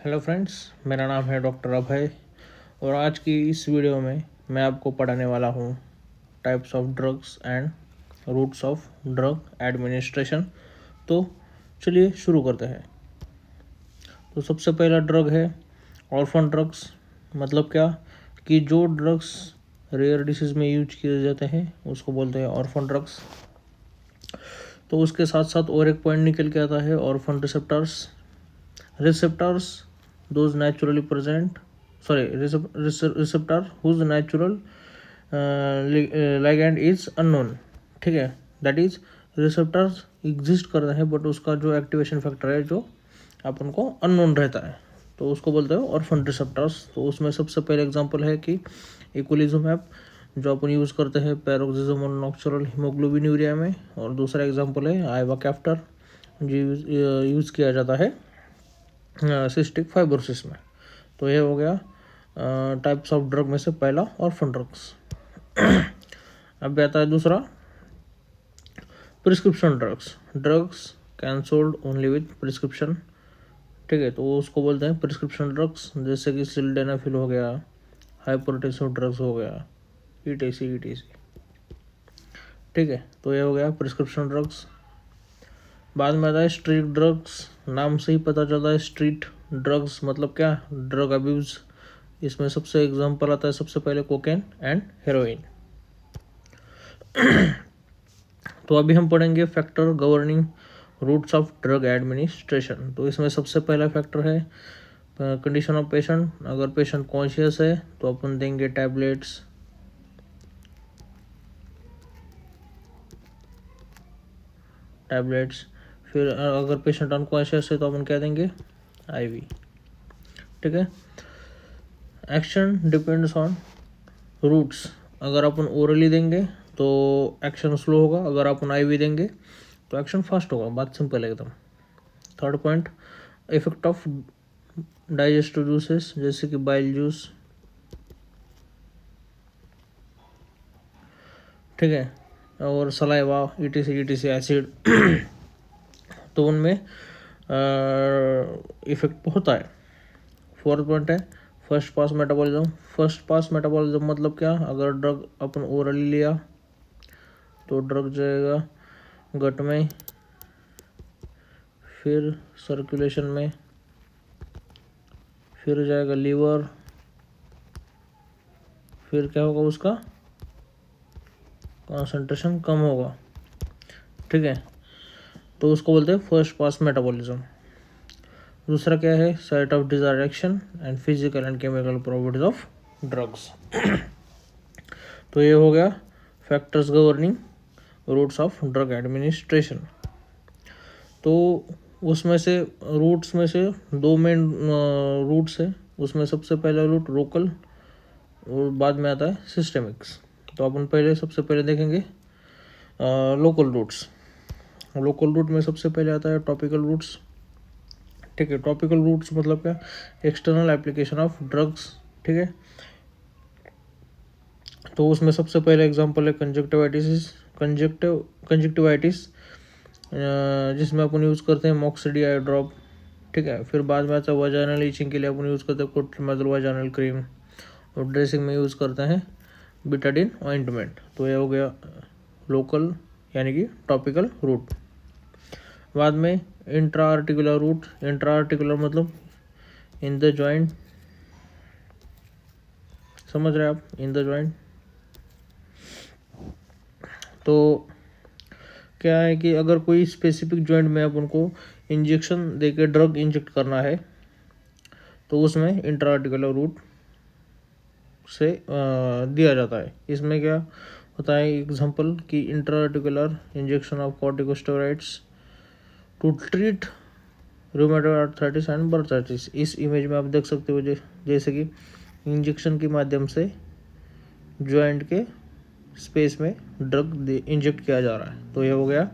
Hello friends, मेरा नाम है डॉक्टर अभय और आज की इस वीडियो में मैं आपको पढ़ाने वाला हूँ types of drugs and routes of drug administration. तो चलिए शुरू करते हैं। तो सबसे पहला ड्रग है ऑर्फन ड्रग्स। मतलब क्या कि जो ड्रग्स रेयर डिसीज़ में यूज किए जाते हैं उसको बोलते हैं ऑर्फन ड्रग्स। तो उसके साथ साथ और एक पॉइंट निकल के आता है orphan receptors those naturally present receptor whose natural ligand is unknown। ठीक है, दैट इज रिसेप्टर्स एग्जिस्ट करते हैं बट उसका जो एक्टिवेशन फैक्टर है जो अपन को अननोन रहता है तो उसको बोलते हैं ऑर्फन रिसेप्टर्स। तो उसमें सबसे पहले एग्जांपल है कि इक्विलिजुमैब जो अपन यूज़ करते हैं पैरोक्सिसोमल नॉक्चुरल हीमोग्लोबिनूरिया में, और दूसरा एग्जांपल है आइवाकैप्टर जो यूज़ किया जाता है सिस्टिक फाइब्रोसिस में। तो ये हो गया टाइप्स ऑफ ड्रग में से पहला ऑर्फन ड्रग्स। अब आता है दूसरा prescription drugs can sold only with prescription. ठीक है, तो उसको बोलते हैं प्रिस्क्रिप्शन ड्रग्स, जैसे कि सिल्डेनाफिल हो गया, हाइपरटेंसिव ड्रग्स हो गया, ETC। ठीक है, तो ये हो गया प्रिस्क्रिप्शन ड्रग्स। बाद में आता है स्ट्रीट ड्रग्स। नाम से ही पता चलता है स्ट्रीट ड्रग्स मतलब क्या, ड्रग अब्यूज़। इसमें सबसे एग्जांपल आता है सबसे पहले कोकेन एंड हेरोइन। तो अभी हम पढ़ेंगे factor governing routes of drug administration. तो इसमें सबसे पहला फैक्टर है कंडीशन ऑफ पेशेंट। अगर पेशेंट कॉन्शियस है तो अपन देंगे टैबलेट्स, फिर अगर पेशेंट अनकॉन्शियस है तो अपन क्या देंगे, IV। ठीक है, एक्शन डिपेंड्स ऑन रूट्स। अगर अपन ओरली देंगे तो एक्शन स्लो होगा, अगर अपन IV देंगे तो एक्शन फास्ट होगा। बात सिंपल है एकदम। Third point, effect of digestive juices जैसे कि बाइल जूस। ठीक है, और सलाइवा, ETC एसिड तो उनमें इफेक्ट होता है। फोर्थ पॉइंट है फर्स्ट पास मेटाबॉलिज्म मतलब क्या, अगर ड्रग अपन ओरली लिया तो ड्रग जाएगा गट में, फिर सर्कुलेशन में, फिर जाएगा लीवर, फिर क्या होगा, उसका कंसंट्रेशन कम होगा। ठीक है, तो उसको बोलते हैं फर्स्ट पास मेटाबॉलिज्म। दूसरा क्या है, site of desire action and physical and chemical properties of drugs. तो ये हो गया factors governing routes of drug administration. तो उसमें से रूट्स में से दो मेन रूट्स है। उसमें सबसे पहला रूट लोकल और बाद में आता है सिस्टेमिक्स। तो अपन सबसे पहले देखेंगे लोकल रूट्स। लोकल रूट में सबसे पहले आता है टॉपिकल रूट्स। ठीक है, टॉपिकल रूट्स मतलब क्या, एक्सटर्नल एप्लीकेशन ऑफ ड्रग्स। ठीक है, तो उसमें सबसे पहले एग्जांपल है कंजक्टिवाइटिस जिसमें अपन यूज़ करते हैं मॉक्सिडी आई ड्रॉप। ठीक है, फिर बाद में आता है वाजाइनल ईचिंग के लिए अपन यूज़ करते हैं क्लोट्रिमैज़ोल वाजाइनल क्रीम, और ड्रेसिंग में यूज़ करते हैं बिटाडिन ऑइंटमेंट। तो ये हो गया लोकल यानी कि टॉपिकल रूट। बाद में intra articular route. Intra articular मतलब इन द जॉइंट, समझ रहे आप, इन द जॉइंट। तो क्या है कि अगर कोई स्पेसिफिक जॉइंट में अपन को इंजेक्शन देके ड्रग इंजेक्ट करना है तो उसमें इंट्रा आर्टिकुलर रूट से दिया जाता है। इसमें क्या होता है, एग्जांपल कि intra articular injection of corticosteroids to treat rheumatoid arthritis and bursitis. इस इमेज में आप देख सकते हो जैसे कि इंजेक्शन के माध्यम से जॉइंट के स्पेस में ड्रग इंजेक्ट किया जा रहा है। तो ये हो गया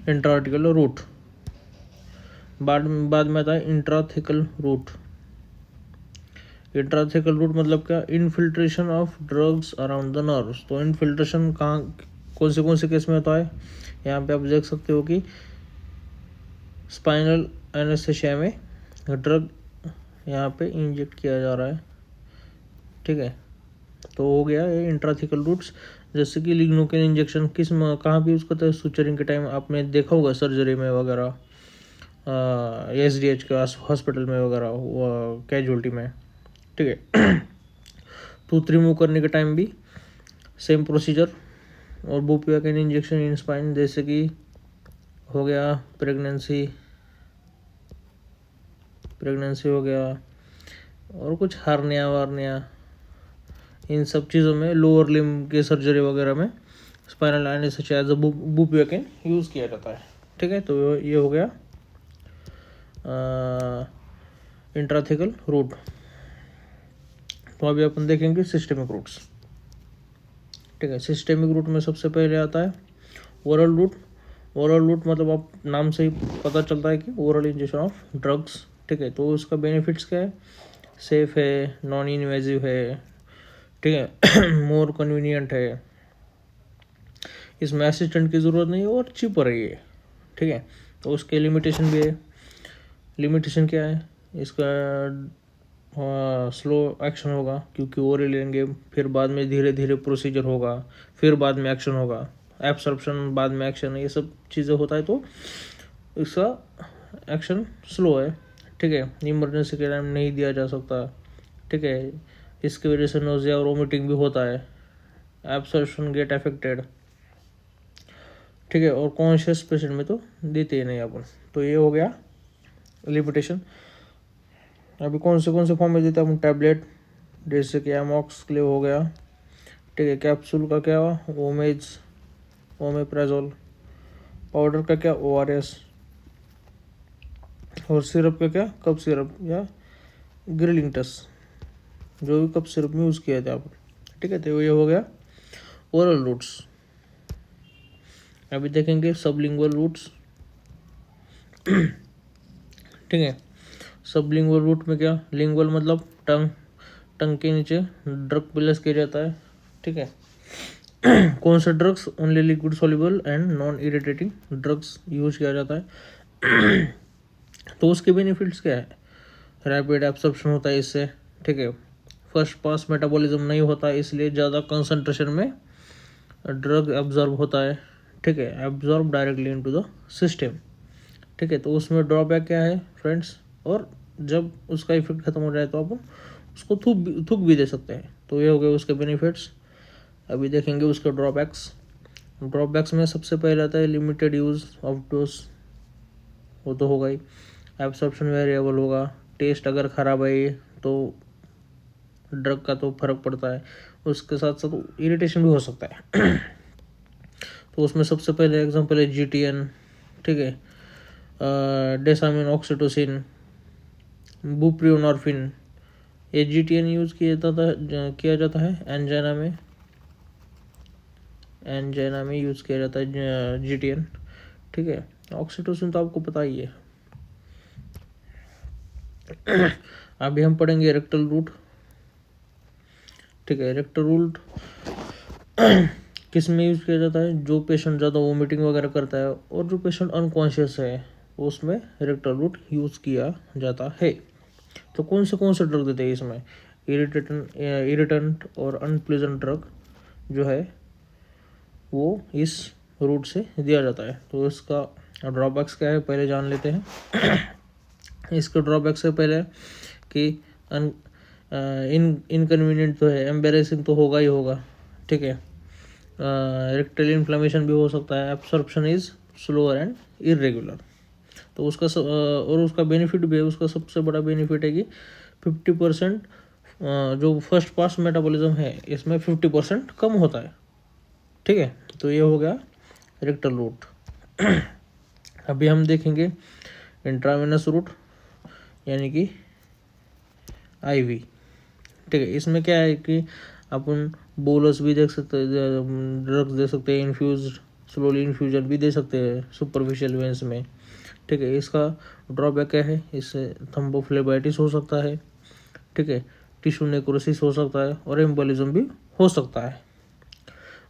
इंट्राआर्टिकुलर रूट। बाद में आता है इंट्राथेकल रूट। इंट्राथेकल रूट मतलब क्या, infiltration of drugs around the nerves. तो इनफिल्ट्रेशन कहाँ कौन से केस में होता है, यहाँ पे आप देख सकते हो कि स्पाइनल एनेस्थेसिया में ड्रग यहाँ पे इंजेक्ट किया जा रहा है, ठीक है। तो हो गया ये इंट्राथिकल रूट्स। जैसे कि लिग्नोकेन इंजेक्शन कहाँ भी यूज़ करते हैं, सुचरिंग के टाइम आपने देखा होगा सर्जरी में वगैरह, SDH के हॉस्पिटल में वगैरह, कैजुअल्टी में, ठीक है। टूथ रिमूव करने के टाइम भी सेम प्रोसीजर। और बुपिवाकेन इंजेक्शन इन स्पाइन, जैसे कि हो गया प्रेगनेंसी हो गया, और कुछ हार्निया वार्निया, इन सब चीज़ों में, लोअर लिम्ब के सर्जरी वगैरह में spinal anaesthesia as a bupivacaine use किया जाता है, ठीक है। तो ये हो गया इंट्राथिकल रूट। तो अभी अपन देखेंगे सिस्टेमिक रूट्स, ठीक है। सिस्टेमिक रूट में सबसे पहले आता है ओरल रूट। ओरल रूट मतलब आप नाम से ही पता चलता है कि ओरल इंजेक्शन ऑफ ड्रग्स, ठीक है। तो उसका बेनिफिट्स क्या है, सेफ है, नॉन इन्वेजिव है, ठीक है, मोर कन्वीनियंट है, इसमें असिस्टेंट की ज़रूरत नहीं है और चीपर है ये, ठीक है। तो उसके लिमिटेशन भी है। लिमिटेशन क्या है, इसका स्लो एक्शन होगा, क्योंकि ओरल लेंगे, फिर बाद में धीरे धीरे प्रोसीजर होगा, फिर बाद में एक्शन होगा, एब्सॉर्प्शन बाद में एक्शन, ये सब चीज़ें होता है, तो इसका एक्शन स्लो है, ठीक है। इमरजेंसी के टाइम नहीं दिया जा सकता, ठीक है। इसकी वजह से नोजिया और वोमिटिंग भी होता है, एब्सॉर्प्शन गेट अफेक्टेड, ठीक है। और कॉन्शियस पेशेंट में तो देते ही नहीं अपन। तो ये हो गया लिमिटेशन। अभी कौन से फॉर्म में देते हैं अपन, टैबलेट, जैसे कि एमॉक्सक्लेव हो गया, ठीक है। कैप्सूल का क्या हुआ, ओमेप्राजोल, पाउडर का क्या, ORS, और सिरप का क्या, कप सिरप या ग्रिलिंगटस, जो भी कप सिरप में यूज़ किया था आप, ठीक है। तो ये हो गया ओरल रूट्स। अभी देखेंगे सबलिंगुअल रूट्स, ठीक है। सबलिंगुअल रूट में क्या, लिंगुअल मतलब टंग के नीचे ड्रग प्लेस किया जाता है, ठीक है। कौन सा drugs, only liquid soluble and non irritating drugs use किया जाता है। तो उसके बेनिफिट्स क्या है, रैपिड एब्सॉर्प्शन होता है इससे, ठीक है। फर्स्ट पास मेटाबॉलिज्म नहीं होता है, इसलिए ज़्यादा कंसंट्रेशन में ड्रग एब्जॉर्ब होता है, ठीक है, absorb directly into the system, ठीक है। तो उसमें ड्रॉबैक क्या है फ्रेंड्स, और जब उसका इफेक्ट खत्म हो जाए तो अपन उसको थूक भी दे सकते हैं। तो ये हो गए उसके बेनिफिट्स। अभी देखेंगे उसके ड्रॉबैक्स में सबसे पहले आता है लिमिटेड यूज़ ऑफ डोज, वो तो होगा ही। एब्सॉर्प्शन वेरिएबल होगा, टेस्ट अगर ख़राब है तो ड्रग का तो फर्क पड़ता है, उसके साथ साथ इरिटेशन भी हो सकता है। तो उसमें सबसे पहले एग्जांपल है GTN, ठीक है, डेसामिन ऑक्सीटोसिन, बुप्रीनोर्फिन। ये GTN यूज़ किया जाता है एंजाइना में यूज़ किया जाता है GTN, ठीक है। ऑक्सीटोसिन तो आपको पता ही है। अभी हम पढ़ेंगे रेक्टल रूट, ठीक है। रेक्टल रूट किस में यूज़ किया जाता है, जो पेशेंट ज़्यादा वोमिटिंग वगैरह करता है और जो पेशेंट अनकॉन्शियस है, उसमें रेक्टल रूट यूज़ किया जाता है। तो कौन से ड्रग देते हैं इसमें, इरिटेंट और अनप्लेजेंट ड्रग जो है वो इस रूट से दिया जाता है। तो इसका ड्रॉबैक्स क्या है पहले जान लेते हैं। इसके ड्रॉबैक्स से पहले कि इनकन्वीनियंट तो है, एम्बेरेसिंग तो होगा ही होगा, ठीक है। रेक्टल इन्फ्लेमेशन भी हो सकता है, absorption is slower and irregular. तो और उसका बेनिफिट भी है, उसका सबसे बड़ा बेनिफिट है कि 50% जो फर्स्ट पास मेटाबॉलिज्म है इसमें 50% कम होता है, ठीक है। तो ये हो गया रेक्टल रूट। अभी हम देखेंगे इंट्रावेनस रूट, यानी कि IV, ठीक है। इसमें क्या है कि अपन बोलस भी देख सकते हैं, ड्रग्स दे सकते हैं, स्लोली इन्फ्यूजन भी दे सकते हैं सुपरफिशियल वेंस में, ठीक है। इसका ड्रॉबैक क्या है, इससे थ्रोम्बोफ्लेबाइटिस हो सकता है, ठीक है, टिश्यू नेक्रोसिस हो सकता है और एम्बोलिज्म भी हो सकता है।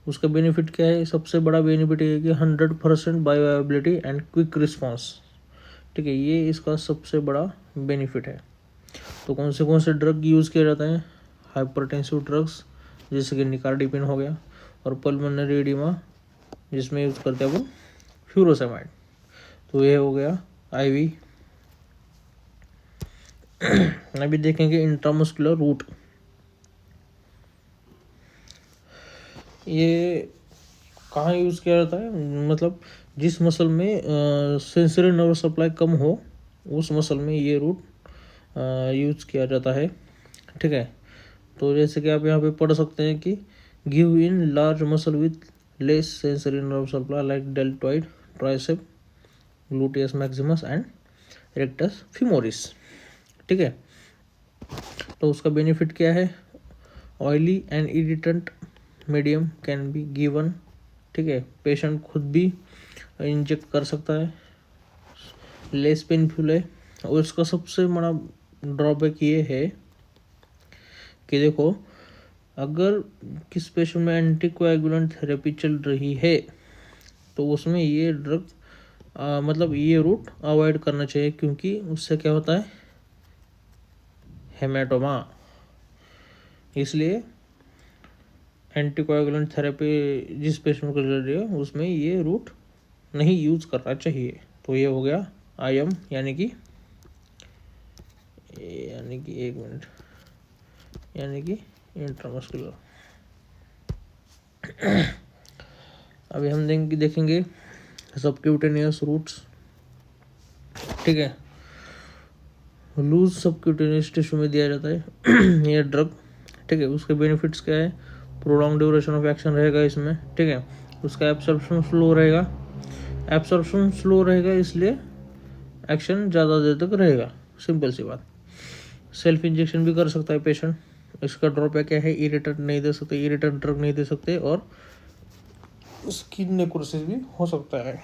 उसका बेनिफिट क्या है, सबसे बड़ा बेनिफिट ये है कि 100% बायोअवेलेबिलिटी एंड क्विक रिस्पॉन्स, ठीक है, ये इसका सबसे बड़ा बेनिफिट है। तो कौन से ड्रग यूज़ किया जाता है? हाइपरटेंसिव ड्रग्स जैसे कि निकार्डिपिन हो गया, और पल्मोनरी एडिमा जिसमें यूज़ करते हैं वो फ्यूरोसेमाइड। तो ये हो गया आईवी। अभी देखेंगे इंट्रामस्कुलर रूट। ये कहाँ यूज़ किया जाता है? मतलब जिस मसल में सेंसरी नर्व सप्लाई कम हो उस मसल में ये रूट यूज़ किया जाता है। ठीक है, तो जैसे कि आप यहाँ पे पढ़ सकते हैं कि give in large muscle with less sensory nerve supply like deltoid, tricep, gluteus Maximus and rectus femoris. ठीक है, तो उसका बेनिफिट क्या है? Oily and irritant medium can be given. ठीक है, पेशेंट खुद भी इंजेक्ट कर सकता है, लेस पेनफुल है। और इसका सबसे बड़ा ड्रॉबैक ये है कि देखो, अगर किस पेशेंट में एंटीकोएगुलेंट थेरेपी चल रही है तो उसमें ये ड्रग मतलब ये रूट अवॉइड करना चाहिए, क्योंकि उससे क्या होता है? हेमाटोमा। इसलिए एंटीकोएगुलेंट थेरेपी जिस पेशेंट को चल रही है उसमें ये रूट नहीं यूज करना चाहिए। तो ये हो गया आईएम, यानी कि एक मिनट, यानी कि इंट्रामस्कुलर। अभी हम देखेंगे सबक्यूटेनियस रूट्स। ठीक है, लूज सबक्यूटेनियस टिश्यू में दिया जाता है ये ड्रग। ठीक है, उसके बेनिफिट्स क्या है? प्रोलॉन्ग ड्यूरेशन ऑफ एक्शन रहेगा इसमें। ठीक है, उसका एब्सॉर्प्शन स्लो रहेगा, इसलिए एक्शन ज़्यादा देर तक रहेगा। सिंपल सी बात। सेल्फ इंजेक्शन भी कर सकता है पेशेंट। इसका ड्रॉबैक क्या है? इरिटेंट नहीं दे सकते, इरिटेंट ड्रग नहीं दे सकते, और स्किन नेक्रोसिस भी हो सकता है।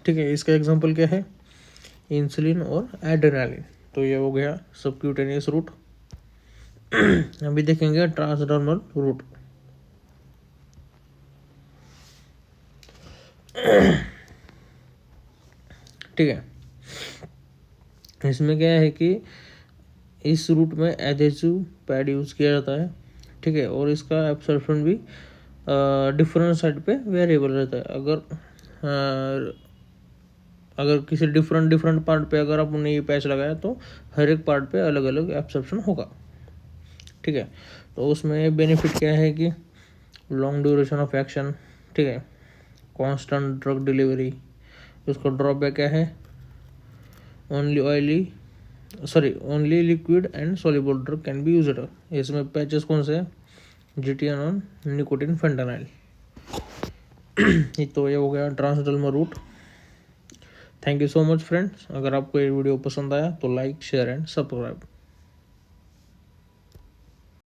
ठीक है, इसका एग्जांपल क्या है? इंसुलिन और एड्रेनालिन। तो ये हो गया सबक्यूटेनियस रूट। अभी देखेंगे ट्रांसडर्मल रूट। ठीक है, इसमें क्या है कि इस रूट में एडेसिव पैड यूज़ किया जाता है। ठीक है, और इसका एब्सॉर्प्शन भी डिफरेंट साइड पे वेरिएबल रहता है। अगर किसी डिफरेंट पार्ट पे अगर आपने ये पैच लगाया तो हर एक पार्ट पे अलग अलग एब्सॉर्प्शन होगा। ठीक है, तो उसमें बेनिफिट क्या है कि लॉन्ग ड्यूरेशन ऑफ एक्शन। ठीक है, कांस्टेंट ड्रग डिलीवरी। उसका ड्रॉबैक क्या है? Only liquid and soluble drug can be used. इसमें पैचेस कौन से हैं? GTN on nicotine fentanyl. तो ये हो गया transdermal route. Thank you so much friends. अगर आपको ये वीडियो पसंद आया तो लाइक, शेयर एंड सब्सक्राइब।